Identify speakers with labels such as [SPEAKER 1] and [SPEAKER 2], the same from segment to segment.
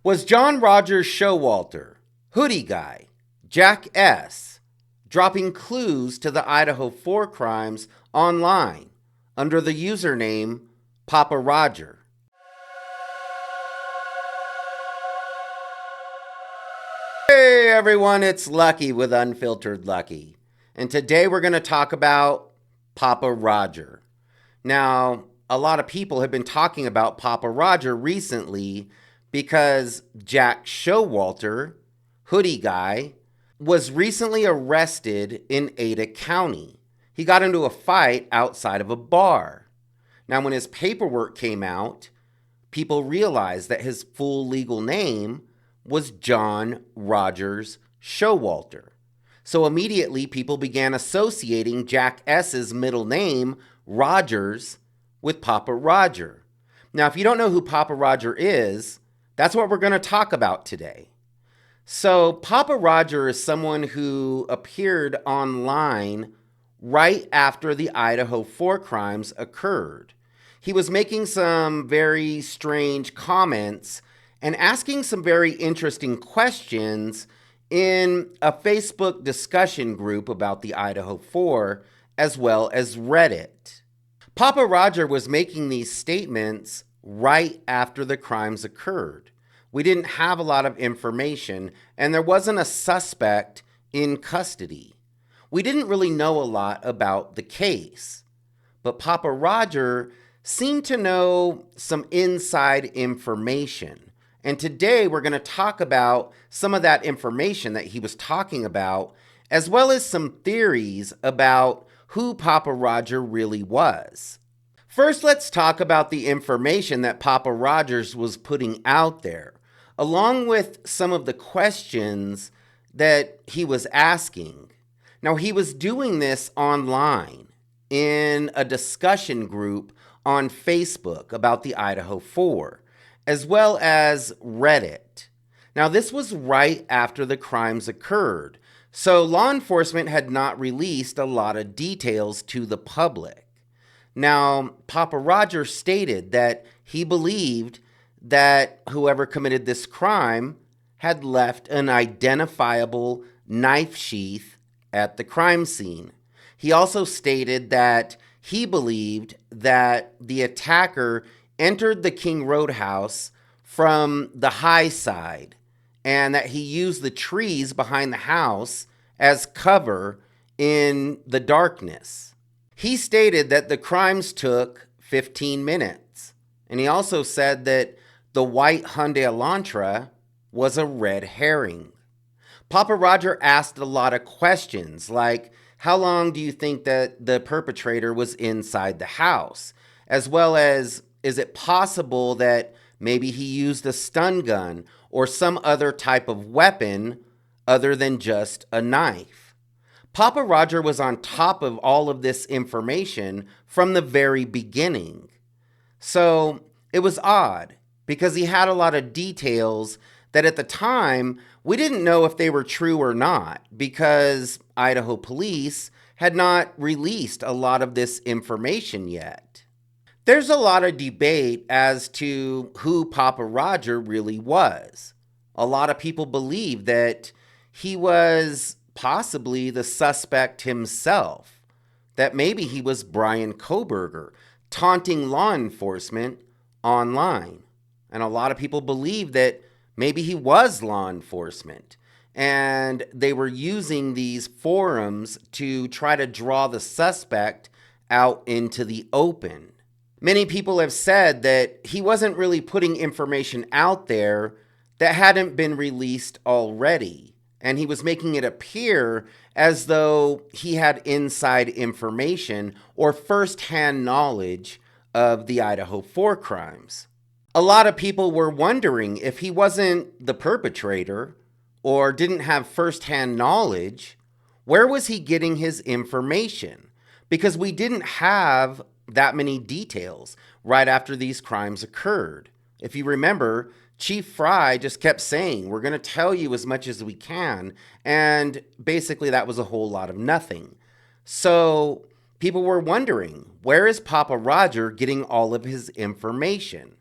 [SPEAKER 1] Was John Rogers Showalter, Hoodie Guy, Jack S., dropping clues to the Idaho 4 crimes online under the username Pappa Rodger? Hey everyone, it's Lucky with Unfiltered Lucky. And today we're going to talk about Pappa Rodger. Now, a lot of people have been talking about Pappa Rodger recently because Jack Showalter, Hoodie Guy, was recently arrested in Ada County. He got into a fight outside of a bar. Now, when his paperwork came out, people realized that his full legal name was John Rogers Showalter. So immediately people began associating Jack S.'s middle name, Rogers, with Pappa Rodger. Now, if you don't know who Pappa Rodger is, that's what we're going to talk about today. So Pappa Rodger is someone who appeared online right after the Idaho 4 crimes occurred. He was making some very strange comments and asking some very interesting questions in a Facebook discussion group about the Idaho 4, as well as Reddit. Pappa Rodger was making these statements right after the crimes occurred. We didn't have a lot of information, and there wasn't a suspect in custody. We didn't really know a lot about the case. But Pappa Rodger seemed to know some inside information. And today we're going to talk about some of that information that he was talking about, as well as some theories about who Pappa Rodger really was. First, let's talk about the information that Pappa Rodgers was putting out there, along with some of the questions that he was asking. Now, he was doing this online in a discussion group on Facebook about the Idaho 4, as well as Reddit. Now, this was right after the crimes occurred, so law enforcement had not released a lot of details to the public. Now, Pappa Rodger stated that he believed that whoever committed this crime had left an identifiable knife sheath at the crime scene. He also stated that he believed that the attacker entered the King Roadhouse from the high side and that he used the trees behind the house as cover in the darkness. He stated that the crimes took 15 minutes, and he also said that the white Hyundai Elantra was a red herring. Pappa Rodger asked a lot of questions like, how long do you think that the perpetrator was inside the house? As well as, is it possible that maybe he used a stun gun or some other type of weapon other than just a knife? Pappa Rodger was on top of all of this information from the very beginning. So it was odd because he had a lot of details that at the time we didn't know if they were true or not because Idaho police had not released a lot of this information yet. There's a lot of debate as to who Pappa Rodger really was. A lot of people believe that he was possibly the suspect himself, that maybe he was Brian Koberger taunting law enforcement online. And a lot of people believe that maybe he was law enforcement and they were using these forums to try to draw the suspect out into the open. Many people have said that he wasn't really putting information out there that hadn't been released already, and he was making it appear as though he had inside information or firsthand knowledge of the Idaho 4 crimes. A lot of people were wondering if he wasn't the perpetrator or didn't have firsthand knowledge, where was he getting his information? Because we didn't have that many details right after these crimes occurred. If you remember, Chief Fry just kept saying, we're going to tell you as much as we can. And basically that was a whole lot of nothing. So people were wondering, where is Pappa Rodger getting all of his information?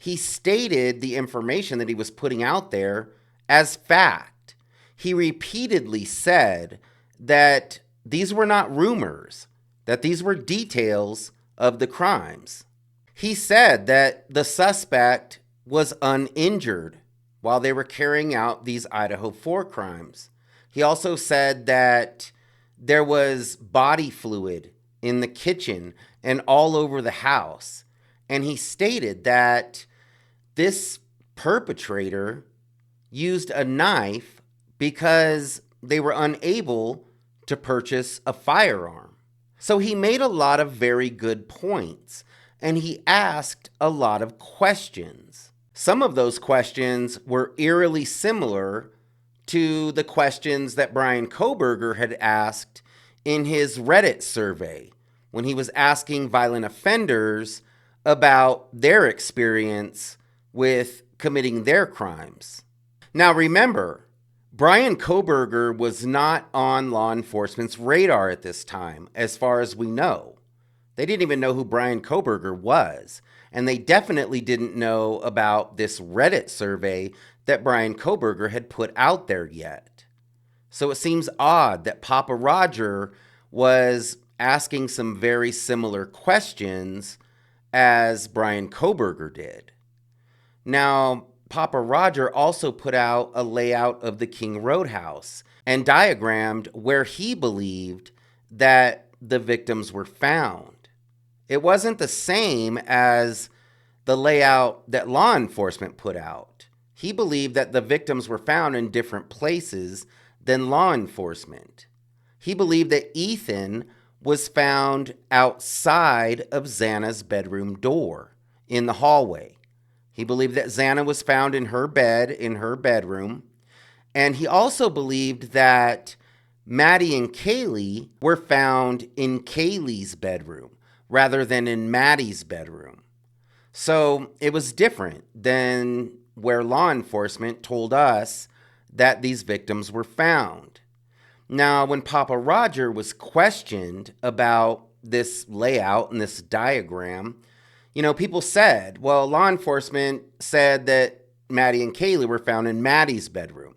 [SPEAKER 1] He stated the information that he was putting out there as fact. He repeatedly said that these were not rumors, that these were details of the crimes. He said that the suspect was uninjured while they were carrying out these Idaho 4 crimes. He also said that there was body fluid in the kitchen and all over the house. And he stated that this perpetrator used a knife because they were unable to purchase a firearm. So he made a lot of very good points, and he asked a lot of questions. Some of those questions were eerily similar to the questions that Bryan Kohberger had asked in his Reddit survey when he was asking violent offenders about their experience with committing their crimes. Now remember, Bryan Kohberger was not on law enforcement's radar at this time, as far as we know. They didn't even know who Bryan Kohberger was, and they definitely didn't know about this Reddit survey that Bryan Kohberger had put out there yet. So it seems odd that Pappa Rodger was asking some very similar questions as Bryan Kohberger did. Now, Pappa Rodger also put out a layout of the King Roadhouse and diagrammed where he believed that the victims were found. It wasn't the same as the layout that law enforcement put out. He believed that the victims were found in different places than law enforcement. He believed that Ethan was found outside of Xana's bedroom door in the hallway. He believed that Xana was found in her bed in her bedroom. And he also believed that Maddie and Kaylee were found in Kaylee's bedroom rather than in Maddie's bedroom. So it was different than where law enforcement told us that these victims were found. Now, when Pappa Rodger was questioned about this layout and this diagram, people said, well, law enforcement said that Maddie and Kaylee were found in Maddie's bedroom.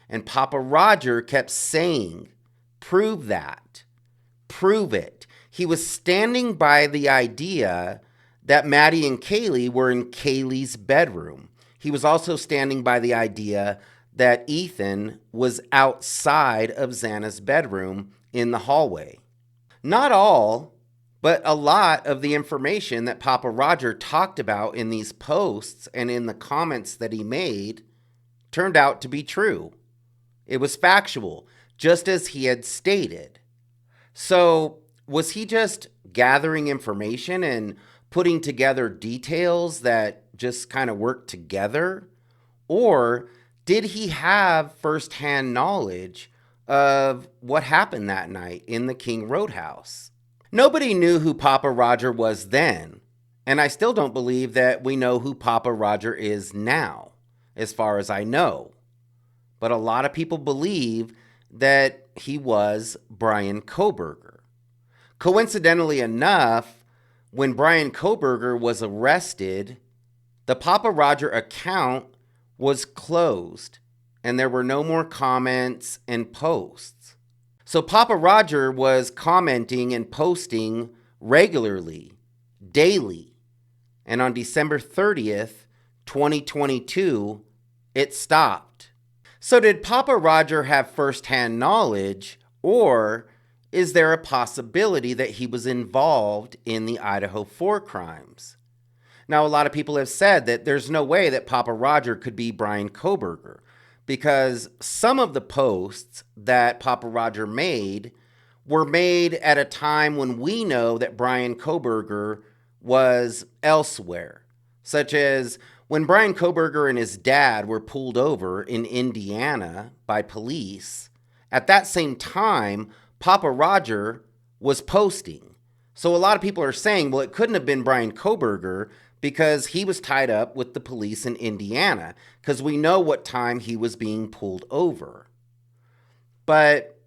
[SPEAKER 1] And Pappa Rodger kept saying, prove that. Prove it. He was standing by the idea that Maddie and Kaylee were in Kaylee's bedroom. He was also standing by the idea that Ethan was outside of Xana's bedroom in the hallway. Not all, but a lot of the information that Pappa Rodger talked about in these posts and in the comments that he made turned out to be true. It was factual, just as he had stated. So, was he just gathering information and putting together details that just kind of worked together? Or did he have firsthand knowledge of what happened that night in the King Roadhouse? Nobody knew who Pappa Rodger was then, and I still don't believe that we know who Pappa Rodger is now, as far as I know. But a lot of people believe that he was Bryan Kohberger. Coincidentally enough, when Bryan Kohberger was arrested, the Pappa Rodger account was closed, and there were no more comments and posts. So Pappa Rodger was commenting and posting regularly, daily, and on December 30th, 2022, it stopped. So did Pappa Rodger have firsthand knowledge, or is there a possibility that he was involved in the Idaho 4 crimes? Now, a lot of people have said that there's no way that Pappa Rodger could be Bryan Kohberger, because some of the posts that Pappa Rodger made were made at a time when we know that Bryan Kohberger was elsewhere, such as when Bryan Kohberger and his dad were pulled over in Indiana by police. At that same time, Pappa Rodger was posting. So a lot of people are saying, well, it couldn't have been Bryan Kohberger because he was tied up with the police in Indiana, because we know what time he was being pulled over. But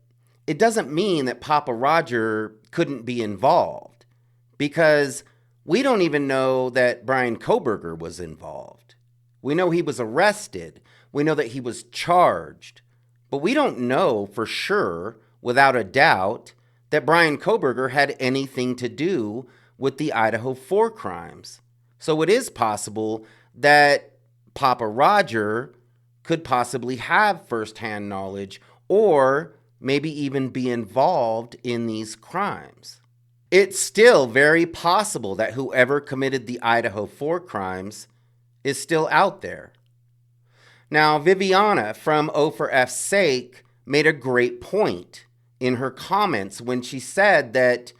[SPEAKER 1] it doesn't mean that Pappa Rodger couldn't be involved, because We don't even know that Bryan Kohberger was involved. We know he was arrested. We know that he was charged. But we don't know for sure, without a doubt, that Bryan Kohberger had anything to do with the Idaho 4 crimes. So it is possible that Pappa Rodger could possibly have firsthand knowledge or maybe even be involved in these crimes. It's still very possible that whoever committed the Idaho 4 crimes is still out there. Now, Viviana from O for F's Sake made a great point in her comments when she said that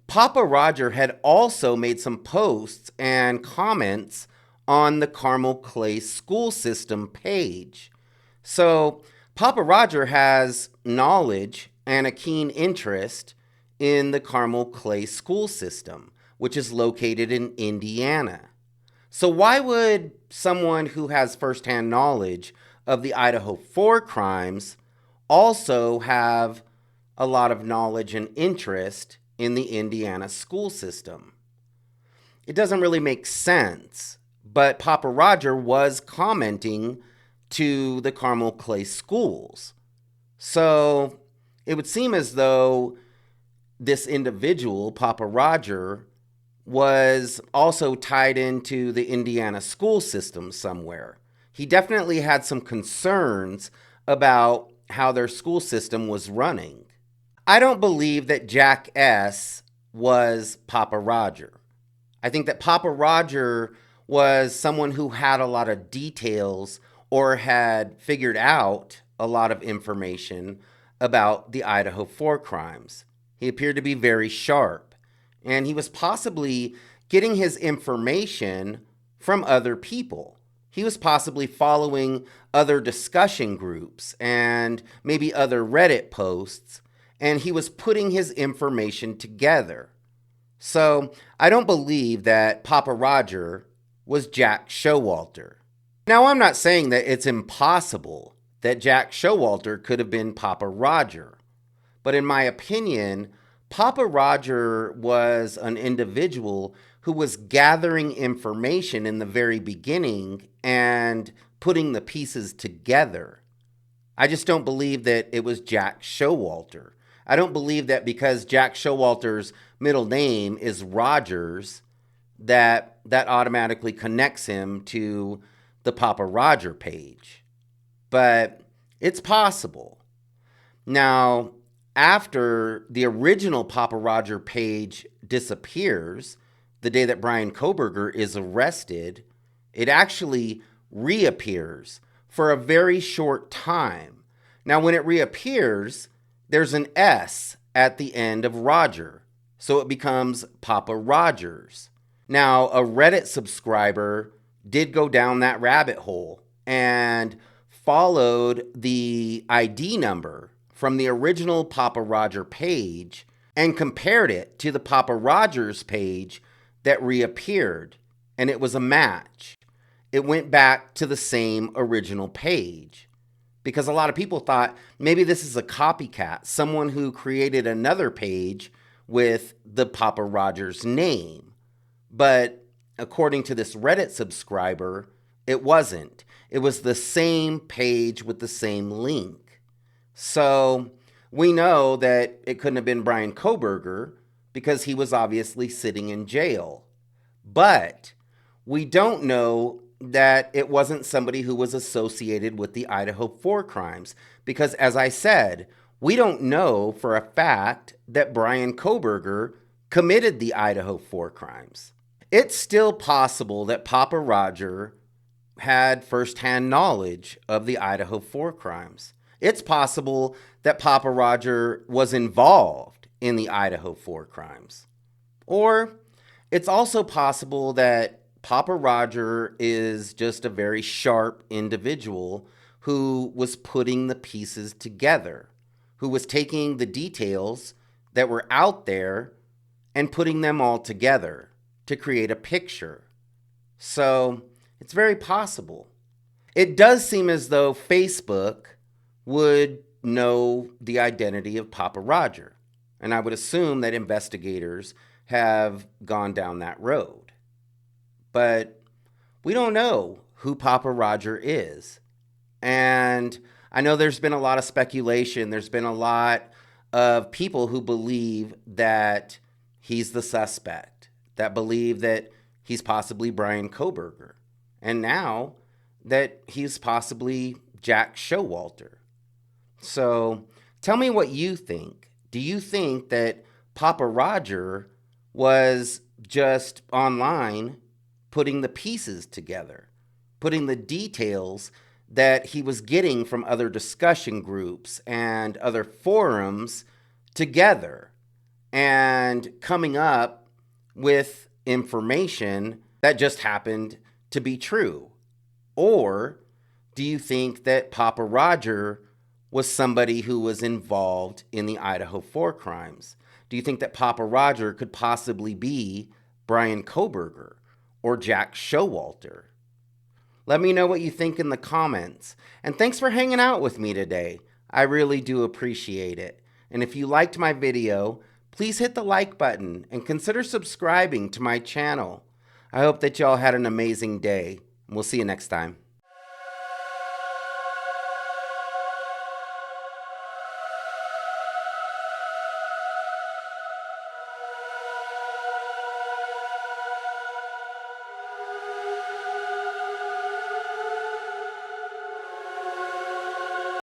[SPEAKER 1] Pappa Rodger had also made some posts and comments on the Carmel Clay school system page. So Pappa Rodger has knowledge and a keen interest in the Carmel Clay school system, which is located in Indiana. So why would someone who has firsthand knowledge of the Idaho 4 crimes also have a lot of knowledge and interest in the Indiana school system? It doesn't really make sense, but Pappa Rodger was commenting to the Carmel Clay schools. So it would seem as though this individual, Pappa Rodger, was also tied into the Indiana school system somewhere. He definitely had some concerns about how their school system was running. I don't believe that Jack S. was Pappa Rodger. I think that Pappa Rodger was someone who had a lot of details or had figured out a lot of information about the Idaho 4 crimes. He appeared to be very sharp. And he was possibly getting his information from other people. He was possibly following other discussion groups and maybe other Reddit posts, and he was putting his information together. So I don't believe that Pappa Rodger was Jack Showalter. Now, I'm not saying that it's impossible that Jack Showalter could have been Pappa Rodger, but in my opinion, Pappa Rodger was an individual who was gathering information in the very beginning and putting the pieces together. I just don't believe that it was Jack Showalter. I don't believe that because Jack Showalter's middle name is Rodgers, that automatically connects him to the Pappa Rodger page. But it's possible. Now, after the original Pappa Rodger page disappears, the day that Bryan Kohberger is arrested, it actually reappears for a very short time. Now, when it reappears, there's an S at the end of Rodger, so it becomes Pappa Rodgers. Now, a Reddit subscriber did go down that rabbit hole and followed the ID number from the original Pappa Rodger page and compared it to the Pappa Rodgers page that reappeared, and it was a match. It went back to the same original page because a lot of people thought maybe this is a copycat, someone who created another page with the Pappa Rodgers name. But according to this Reddit subscriber, it wasn't. It was the same page with the same link. So we know that it couldn't have been Bryan Kohberger because he was obviously sitting in jail. But we don't know that it wasn't somebody who was associated with the Idaho 4 crimes because, as I said, we don't know for a fact that Bryan Kohberger committed the Idaho 4 crimes. It's still possible that Pappa Rodger had firsthand knowledge of the Idaho 4 crimes. It's possible that Pappa Rodger was involved in the Idaho 4 crimes. Or it's also possible that Pappa Rodger is just a very sharp individual who was putting the pieces together, who was taking the details that were out there and putting them all together to create a picture. So it's very possible. It does seem as though Facebook would know the identity of Pappa Rodger, and I would assume that investigators have gone down that road. But we don't know who Pappa Rodger is. And I know there's been a lot of speculation. There's been a lot of people who believe that he's the suspect, that believe that he's possibly Bryan Kohberger, and now that he's possibly Jack Showalter. So tell me what you think. Do you think that Pappa Rodger was just online putting the pieces together, putting the details that he was getting from other discussion groups and other forums together and coming up with information that just happened to be true? Or do you think that Pappa Rodger was somebody who was involved in the Idaho 4 crimes? Do you think that Pappa Rodger could possibly be Bryan Kohberger or Jack Showalter? Let me know what you think in the comments. And thanks for hanging out with me today. I really do appreciate it. And if you liked my video, please hit the like button and consider subscribing to my channel. I hope that y'all had an amazing day. We'll see you next time.